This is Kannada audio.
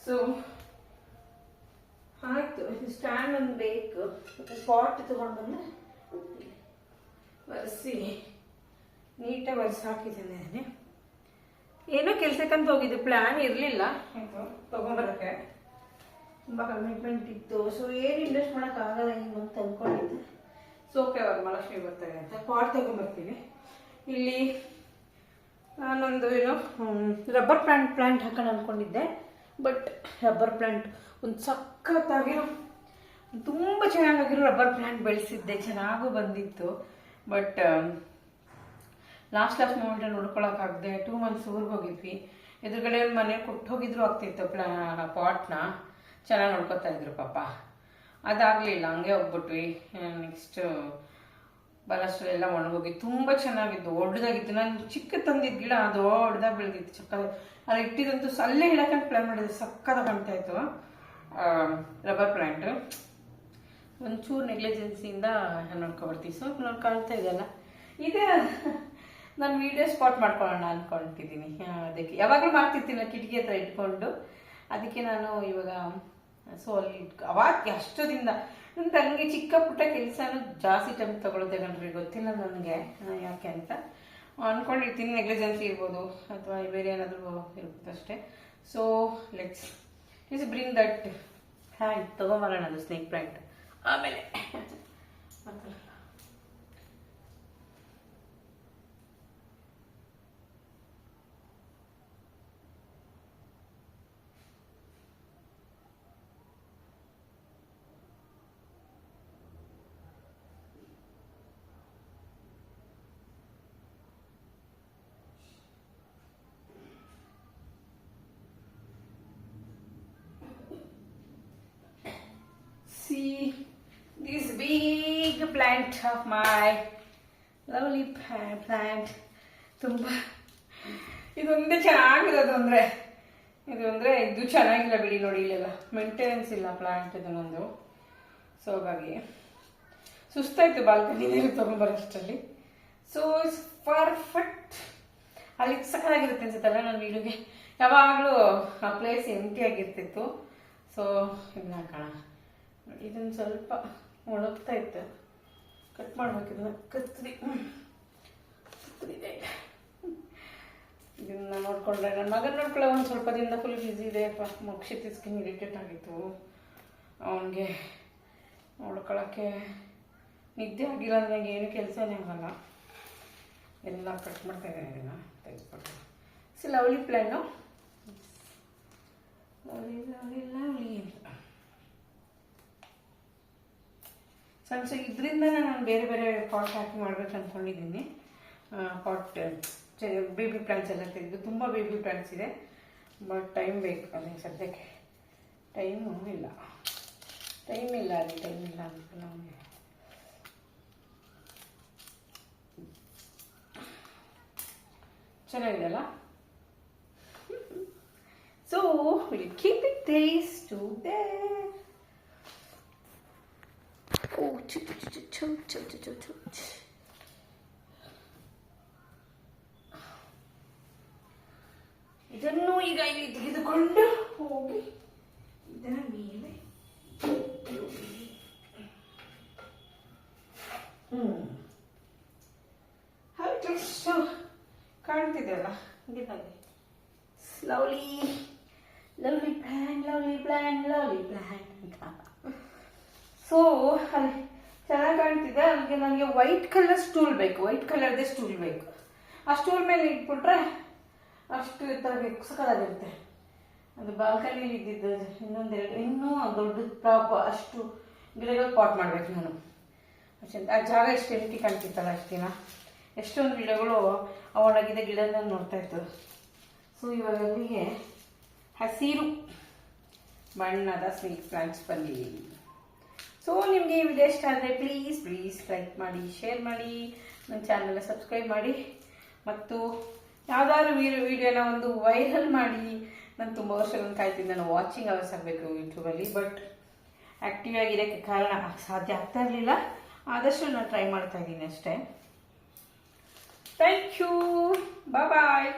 ಸೊ ಆಯಿತು. ಸ್ಟ್ಯಾಂಡ್ ಒಂದು ಬೇಕು. ಪಾಟ್ ತಗೊಂಡ್ಬಂದು ಒರೆಸಿ ನೀಟಾಗಿ ಒರೆಸಿ ಹಾಕಿದ್ದೇನೆ. ಏನೋ ಕೆಲ್ಸಕ್ಕಂತ ಹೋಗಿದ್ದು, ಪ್ಲ್ಯಾನ್ ಇರಲಿಲ್ಲ ತೊಗೊಂಬರೋಕ್ಕೆ. ತುಂಬ ಕಮಿಟ್ಮೆಂಟ್ ಇತ್ತು. ಸೊ ಏನು ಇನ್ವೆಸ್ಟ್ ಮಾಡೋಕ್ಕಾಗಲ್ಲ ಹಿಂಗೆ ಅಂತ ಅಂದ್ಕೊಂಡಿದ್ದೆ. ಸೊ ಓಕೆ, ವರಮಹಾಲಕ್ಷ್ಮಿ ಬರ್ತಾರೆ ಅಂತ ಪಾಟ್ ತೊಗೊಂಬರ್ತೀವಿ. ಇಲ್ಲಿ ನಾನೊಂದು ಏನೋ ರಬ್ಬರ್ ಪ್ಲಾಂಟ್ ಹಾಕೋಣ ಅಂದ್ಕೊಂಡಿದ್ದೆ. ಬಟ್ ರಬ್ಬರ್ ಪ್ಲಾಂಟ್ ಒಂದು ಸಖತ್ತಾಗಿರೋ, ತುಂಬ ಚೆನ್ನಾಗಿರೋ ರಬ್ಬರ್ ಪ್ಲಾಂಟ್ ಬೆಳೆಸಿದ್ದೆ, ಚೆನ್ನಾಗೂ ಬಂದಿತ್ತು. ಬಟ್ ಲಾಸ್ಟ್ ಮೂಮೆಂಟಲ್ಲಿ ನೋಡ್ಕೊಳಕ್ಕಾಗದೆ 2 months ಊರಿಗೆ ಹೋಗಿದ್ವಿ. ಎದುರುಗಡೆ ಒಂದು ಮನೆ ಕೊಟ್ಟು ಹೋಗಿದ್ರು ಆಗ್ತಿತ್ತು ಪಾಟ್ನ, ಚೆನ್ನಾಗಿ ನೋಡ್ಕೊತಾ ಇದ್ರು ಪಾಪ. ಅದಾಗಲಿಲ್ಲ, ಹಂಗೆ ಹೋಗ್ಬಿಟ್ವಿ. ನೆಕ್ಸ್ಟ್ ಬರೋಷ್ಟೆಲ್ಲ ಒಣಗೋಗಿ ತುಂಬ ಚೆನ್ನಾಗಿತ್ತು, ದೊಡ್ಡದಾಗಿತ್ತು. ನಾನು ಚಿಕ್ಕ ತಂದಿದ್ದ ಗಿಡ ಅದು ದೊಡ್ಡದಾಗಿ ಬೆಳೆದಿತ್ತು, ಚಕ್ಕ ಅಲ್ಲಿ ಇಟ್ಟಿದಂತೂ ಅಲ್ಲೇ ಇಡಕ್ಕಂತ ಪ್ಲಾನ್ ಮಾಡಿದೆ. ಸಕ್ಕತ್ತಾಗಿ ಕಾಣ್ತಾ ಇತ್ತು ರಬ್ಬರ್ ಪ್ಲಾಂಟ್. ಒಂಚೂರು ನೆಗ್ಲಿಜೆನ್ಸಿಯಿಂದ ನೋಡ್ಕೊಬರ್ತೀವಿ. ಸೊ ಕಾಣ್ತಾ ಇದೆಯಲ್ಲ, ಇದೇ ನಾನು ವೀಡಿಯೋ ಸ್ಪಾಟ್ ಮಾಡ್ಕೊಳ್ಳೋಣ ಅಂದ್ಕೊಳ್ತಿದ್ದೀನಿ. ಅದಕ್ಕೆ ಯಾವಾಗಲೂ ಮಾಡ್ತಿರ್ತೀನಿ ಕಿಟಕಿ ಹತ್ರ ಇಟ್ಕೊಂಡು. ಅದಕ್ಕೆ ನಾನು ಇವಾಗ ಸೊ ಅಲ್ಲಿ ಅವಾಗ ಅಷ್ಟು ದಿನ ನನ್ನ ತಂಗಿ ಚಿಕ್ಕ ಪುಟ್ಟ ಕೆಲಸನೂ ಜಾಸ್ತಿ ಟೈಮ್ ತಗೊಳ್ಳೋದೆ ಕಣ್ರಿ, ಗೊತ್ತಿಲ್ಲ ನನಗೆ ಯಾಕೆ ಅಂತ ಅಂದ್ಕೊಂಡಿರ್ತೀನಿ. ನೆಗ್ಲಿಜೆನ್ಸಿ ಇರ್ಬೋದು ಅಥವಾ ಬೇರೆ ಏನಾದರೂ ಇರ್ಬೋದು ಅಷ್ಟೇ. So let's bring that plant ತೊಗೊಂಬರೋಣ, ಅದು ಸ್ನೇಕ್ ಪ್ಲ್ಯಾಂಟ್. ಆಮೇಲೆ see this big plant of my lovely plant. ತುಂಬ ಇದೊಂದೇ ಚೆನ್ನಾಗಿರೋದು ಅಂದರೆ ಇದು ಚೆನ್ನಾಗಿಲ್ಲ ಬಿಡಿ. ನೋಡಿ ಇಲ್ಲೆಲ್ಲ ಮೇಂಟೆನೆನ್ಸ್ ಇಲ್ಲ ಪ್ಲಾಂಟ್ ಇದನ್ನೊಂದು. ಸೊ ಹಾಗಾಗಿ ಸುಸ್ತಾಯ್ತು ಬಾಲ್ಕನಿಯಲ್ಲಿ ತೊಗೊಂಬರೋಷ್ಟರಲ್ಲಿ. So it's perfect. ಅಲ್ಲಿ ಸಕ್ಕತ್ತಾಗಿರುತ್ತೆ ಅನ್ಸುತ್ತಲ್ಲ ನನ್ನ ವೀಡಿಯೋಗೆ. ಯಾವಾಗಲೂ ಆ ಪ್ಲೇಸ್ ಎಂಟಿ ಆಗಿರ್ತಿತ್ತು. ಸೊ ಇದನ್ನ ಹಾಕೋಣ. ಇದನ್ನು ಸ್ವಲ್ಪ ಒಣಗ್ತಾ ಇತ್ತು, ಕಟ್ ಮಾಡ್ಬೇಕು. ಇದನ್ನ ಕತ್ತಿದೆ. ಇದನ್ನ ನೋಡ್ಕೊಂಡ್ರೆ ನನ್ನ ಮಗನ ನೋಡ್ಕೊಳ್ಳೋ ಒಂದು ಸ್ವಲ್ಪ ದಿನದ ಫುಲ್ ಬ್ಯುಸಿ ಇದೆ. ಮೋಕ್ಷಿತ್ ಸ್ಕಿನ್ ಇರಿಟೇಟ್ ಆಗಿತ್ತು ಅವನಿಗೆ. ನೋಡ್ಕೊಳ್ಳೋಕ್ಕೆ ನಿದ್ದೆ ಆಗಿಲ್ಲ, ನನಗೆ ಏನು ಕೆಲಸನೇ ಆಗಲ್ಲ. ಎಲ್ಲ ಕಟ್ ಮಾಡ್ತಾ ಇದ್ದೇನೆ. ಇದನ್ನು ತೆಗೆದುಬಿಟ್ಟು ಲವ್ಲಿ ಪ್ಲ್ಯಾನು, ಲವ್ಲಿ ಅಂತ. ಸೊ ಇದರಿಂದ ನಾನು ಬೇರೆ ಬೇರೆ ಪಾಟ್ ಹಾಕಿ ಮಾಡ್ಬೇಕು ಅಂದ್ಕೊಂಡಿದ್ದೀನಿ. ಪಾಟ್ ಬೇಬಿ ಪ್ಲಾಂಟ್ಸ್ ಎಲ್ಲ ತೆಗೆದು ತುಂಬ ಬೇಬಿ ಪ್ಲಾಂಟ್ಸ್ ಇದೆ. ಬಟ್ ಟೈಮ್ ಬೇಕು, ಅದೇ ಸದ್ಯಕ್ಕೆ ಟೈಮು ಇಲ್ಲ. ಟೈಮ್ ಇಲ್ಲ ಅಂತ ನಮಗೆ. ಚೆನ್ನಾಗಿದೆಯಲ್ಲ. So will keep it these to there. ಇದನ್ನು ಈಗ ಇಲ್ಲಿ ತೆಗೆದುಕೊಂಡು ಹೋಗಿ ಇದರ ಮೇಲೆ ಕಾಣ್ತಿದೆ ಅಲ್ಲ ಗಿಡದಲ್ಲಿ. ಲವ್ಲಿ ಪ್ಲಾಂಟ್ ಅಂತ. ಸೊ ಅಲ್ಲಿ ಚೆನ್ನಾಗಿ ಕಾಣ್ತಿದೆ. ಅದಕ್ಕೆ ನನಗೆ ವೈಟ್ ಕಲರ್ ಸ್ಟೂಲ್ ಬೇಕು, ವೈಟ್ ಕಲರ್ದೇ ಸ್ಟೂಲ್ ಬೇಕು. ಆ ಸ್ಟೂಲ್ ಮೇಲೆ ಇಟ್ಬಿಟ್ರೆ ಅಷ್ಟು ಬೇಕು, ಸಕ್ಕತ್ತಾಗಿರುತ್ತೆ. ಅದು ಬಾಲ್ಕನಿಲಿ ಇದ್ದಿದ್ದು ಇನ್ನೂ ದೊಡ್ಡ ಪ್ರಾಪ್ ಅಷ್ಟು ಗಿಡಗಳು ಪಾಟ್ ಮಾಡ್ಬೇಕು ನಾನು. ಅಷ್ಟೇ ಆ ಜಾಗ ಎಷ್ಟು ಎಂಟಿ ಕಾಣ್ತಿತ್ತಲ್ಲ ಅಷ್ಟು ದಿನ. ಎಷ್ಟೊಂದು ಗಿಡಗಳು ಒಣಗಿದ ಗಿಡನ ನೋಡ್ತಾ ಇತ್ತು. ಸೊ ಇವಾಗ ಅಲ್ಲಿಗೆ ಹಸಿರು ಬಣ್ಣದ ಸ್ನೇಕ್ ಪ್ಲಾಂಟ್ಸ್ ಬಂದಿದೆ. ಸೊ ನಿಮಗೆ ಈ ವಿಡಿಯೋ ಇಷ್ಟ ಆದರೆ ಪ್ಲೀಸ್ ಲೈಕ್ ಮಾಡಿ, ಶೇರ್ ಮಾಡಿ, ನನ್ನ ಚಾನಲ್ನ ಸಬ್ಸ್ಕ್ರೈಬ್ ಮಾಡಿ. ಮತ್ತು ಯಾವುದಾದ್ರು ವಿಡಿಯೋನ ಒಂದು ವೈರಲ್ ಮಾಡಿ. ನಾನು ತುಂಬ ವರ್ಷಗಳನ್ನು ಕಾಯ್ತಿದ್ದೆ, ನಾನು ವಾಚಿಂಗ್ ಅವರ್ಸ್ ಆಗಬೇಕು ಯೂಟ್ಯೂಬಲ್ಲಿ. ಬಟ್ ಆ್ಯಕ್ಟಿವ್ ಆಗಿರೋಕ್ಕೆ ಕಾರಣ ಸಾಧ್ಯ ಆಗ್ತಾ ಇರಲಿಲ್ಲ. ಆದಷ್ಟು ನಾನು ಟ್ರೈ ಮಾಡ್ತಾ ಇದ್ದೀನಿ ಅಷ್ಟೇ. Thank you, bye.